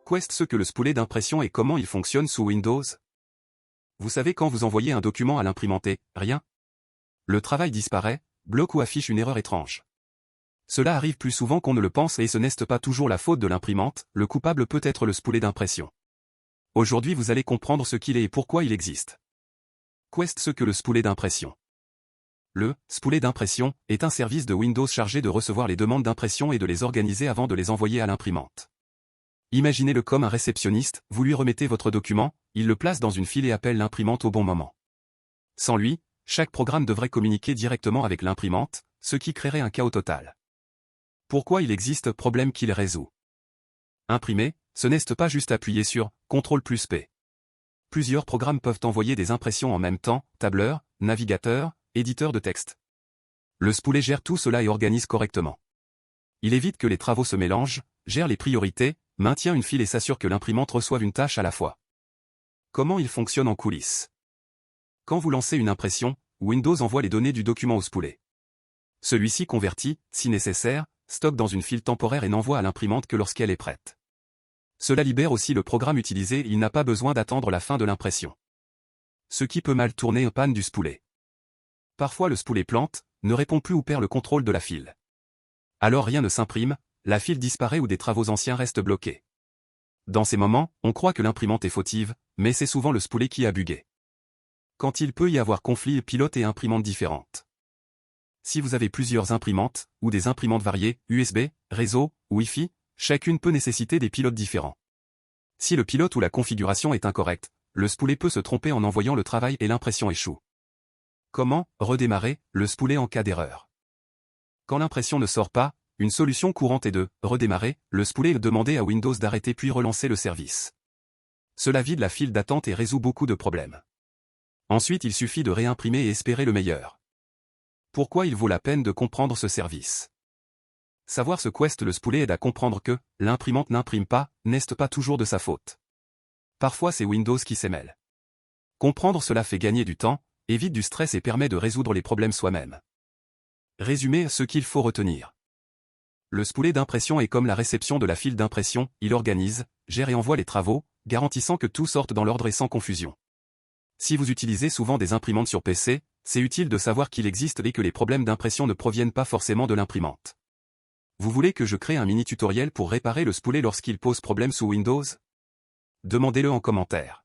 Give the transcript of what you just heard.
Qu'est ce que le spooler d'impression et comment il fonctionne sous Windows? Vous savez quand vous envoyez un document à l'imprimante, rien. Le travail disparaît, bloque ou affiche une erreur étrange. Cela arrive plus souvent qu'on ne le pense et ce n'est pas toujours la faute de l'imprimante, le coupable peut être le spooler d'impression. Aujourd'hui vous allez comprendre ce qu'il est et pourquoi il existe. Qu'est ce que le spooler d'impression? Le spooler d'impression est un service de Windows chargé de recevoir les demandes d'impression et de les organiser avant de les envoyer à l'imprimante. Imaginez-le comme un réceptionniste, vous lui remettez votre document, il le place dans une file et appelle l'imprimante au bon moment. Sans lui, chaque programme devrait communiquer directement avec l'imprimante, ce qui créerait un chaos total. Pourquoi il existe problème qu'il résout? Imprimer, ce n'est pas juste appuyer sur « CTRL+P ». Plusieurs programmes peuvent envoyer des impressions en même temps, tableur, navigateur, éditeur de texte. Le spooler gère tout cela et organise correctement. Il évite que les travaux se mélangent, gère les priorités, maintient une file et s'assure que l'imprimante reçoive une tâche à la fois. Comment il fonctionne en coulisses? Quand vous lancez une impression, Windows envoie les données du document au spooler. Celui-ci convertit, si nécessaire, stocke dans une file temporaire et n'envoie à l'imprimante que lorsqu'elle est prête. Cela libère aussi le programme utilisé et il n'a pas besoin d'attendre la fin de l'impression. Ce qui peut mal tourner en panne du spooler. Parfois le spooler plante, ne répond plus ou perd le contrôle de la file. Alors rien ne s'imprime, la file disparaît ou des travaux anciens restent bloqués. Dans ces moments, on croit que l'imprimante est fautive, mais c'est souvent le spooler qui a bugué. Quand il peut y avoir conflit pilote et imprimante différentes. Si vous avez plusieurs imprimantes, ou des imprimantes variées, USB, réseau, Wi-Fi, chacune peut nécessiter des pilotes différents. Si le pilote ou la configuration est incorrecte, le spooler peut se tromper en envoyant le travail et l'impression échoue. Comment redémarrer le spooler en cas d'erreur? Quand l'impression ne sort pas, une solution courante est de redémarrer le spooler et demander à Windows d'arrêter puis relancer le service. Cela vide la file d'attente et résout beaucoup de problèmes. Ensuite il suffit de réimprimer et espérer le meilleur. Pourquoi il vaut la peine de comprendre ce service? Savoir ce qu'est le spooler aide à comprendre que l'imprimante n'imprime pas, n'est pas toujours de sa faute. Parfois c'est Windows qui s'émêle. Comprendre cela fait gagner du temps, évite du stress et permet de résoudre les problèmes soi-même. Résumé ce qu'il faut retenir. Le spooler d'impression est comme la réception de la file d'impression, il organise, gère et envoie les travaux, garantissant que tout sorte dans l'ordre et sans confusion. Si vous utilisez souvent des imprimantes sur PC, c'est utile de savoir qu'il existe et que les problèmes d'impression ne proviennent pas forcément de l'imprimante. Vous voulez que je crée un mini tutoriel pour réparer le spooler lorsqu'il pose problème sous Windows? Demandez-le en commentaire.